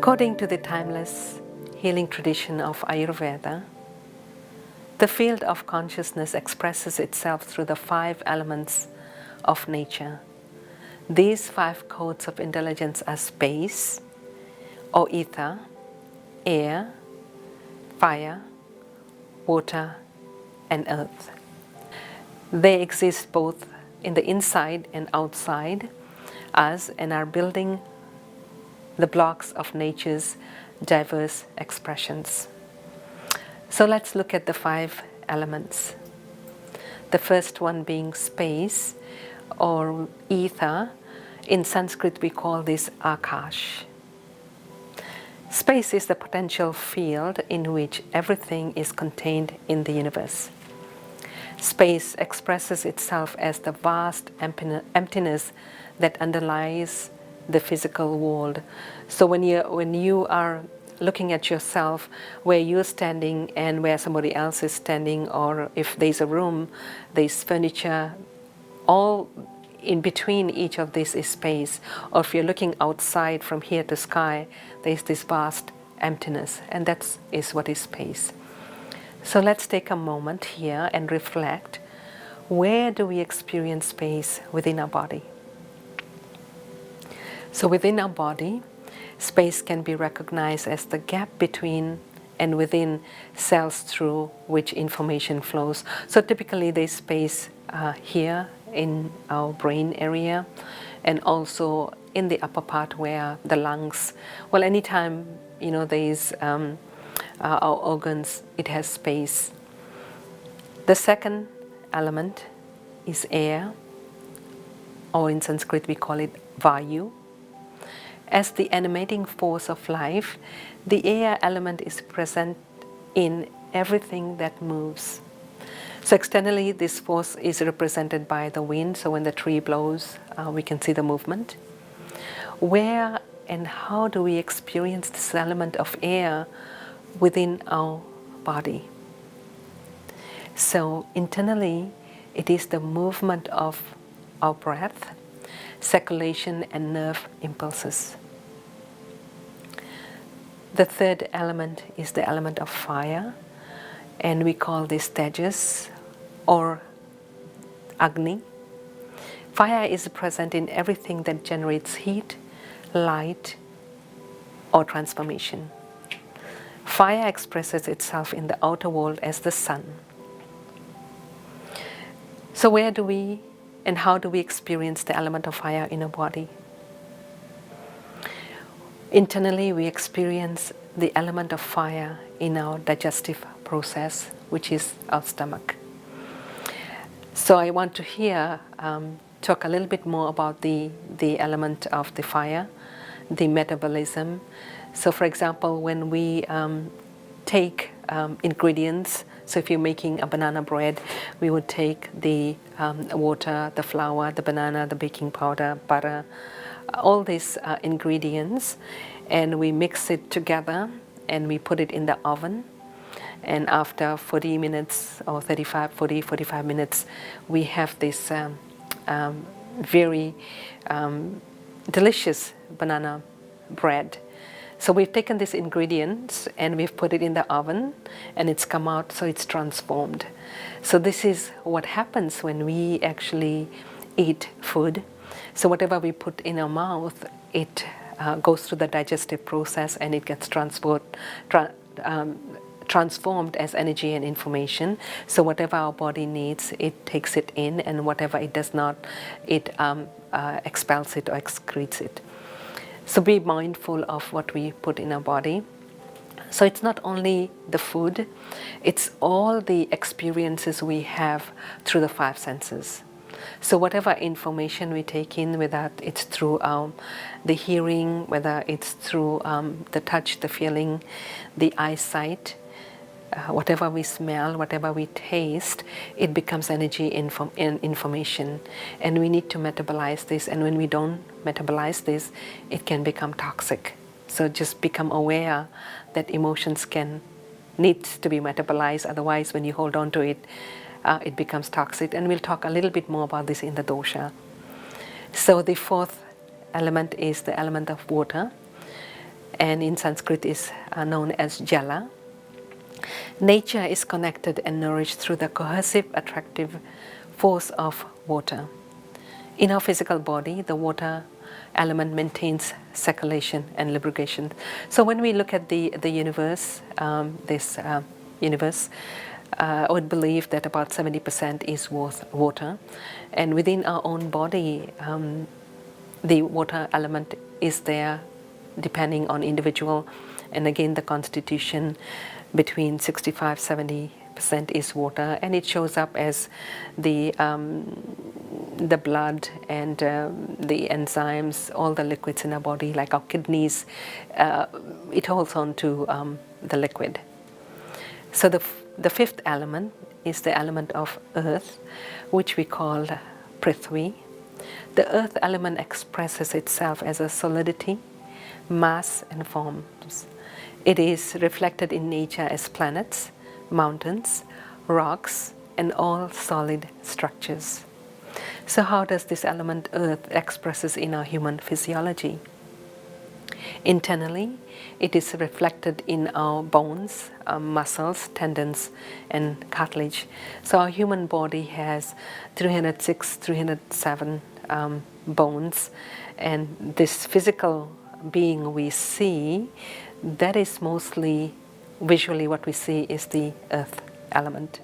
According to the timeless healing tradition of Ayurveda, the field of consciousness expresses itself through the 5 elements of nature. These 5 codes of intelligence are space or ether, air, fire, water, and earth. They exist both in the inside and outside us and are building the blocks of nature's diverse expressions. So let's look at the 5 elements. The first one being space or ether. In Sanskrit we call this Akash. Space is the potential field in which everything is contained in the universe. Space expresses itself as the vast emptiness that underlies the physical world. So when you are looking at yourself, where you're standing and where somebody else is standing, or if there's a room, there's furniture, all in between each of these is space. Or if you're looking outside from here to sky, there's this vast emptiness, and that is what is space. So let's take a moment here and reflect. Where do we experience space within our body? So within our body, space can be recognized as the gap between and within cells through which information flows. So typically there's space here in our brain area, and also in the upper part where the lungs, well, anytime there's our organs, it has space. The second element is air, or in Sanskrit we call it Vayu. As the animating force of life, the air element is present in everything that moves. So externally, this force is represented by the wind. So when the tree blows, we can see the movement. Where and how do we experience this element of air within our body? So internally, it is the movement of our breath, circulation, and nerve impulses. The third element is the element of fire, and we call this Tejas or Agni. Fire is present in everything that generates heat, light, or transformation. Fire expresses itself in the outer world as the sun. So where do we and how do we experience the element of fire in our body? Internally, we experience the element of fire in our digestive process, which is our stomach. So I want to here talk a little bit more about the element of the fire, the metabolism. So for example, when we take ingredients, so if you're making a banana bread, we would take the water, the flour, the banana, the baking powder, butter, all these ingredients, and we mix it together and we put it in the oven. And after 40 minutes or 45 minutes, we have this very delicious banana bread. So we've taken these ingredients and we've put it in the oven, and it's come out, so it's transformed. So this is what happens when we actually eat food. So whatever we put in our mouth, it goes through the digestive process and it gets transformed as energy and information. So whatever our body needs, it takes it in, and whatever it does not, it expels it or excretes it. So be mindful of what we put in our body. So it's not only the food, it's all the experiences we have through the 5 senses. So whatever information we take in, whether it's through the hearing, whether it's through the touch, the feeling, the eyesight, whatever we smell, whatever we taste, it becomes energy information. And we need to metabolize this, and when we don't metabolize this, it can become toxic. So just become aware that emotions need to be metabolized, otherwise when you hold on to it, it becomes toxic. And we'll talk a little bit more about this in the dosha. So the 4th element is the element of water. and in Sanskrit is known as jala. Nature is connected and nourished through the cohesive, attractive force of water. In our physical body, the water element maintains circulation and lubrication. So when we look at the universe, this universe, I would believe that about 70% is water, and within our own body, the water element is there depending on individual, and again the constitution between 65-70% is water, and it shows up as the blood and the enzymes, all the liquids in our body, like our kidneys, it holds on to the liquid. So the fifth element is the element of earth, which we call Prithvi. The earth element expresses itself as a solidity, mass and forms. It is reflected in nature as planets, mountains, rocks, and all solid structures. So how does this element earth expresses in our human physiology? Internally, it is reflected in our bones, muscles, tendons, and cartilage. So our human body has 306, 307 bones, and this physical being we see, that is mostly visually what we see is the earth element.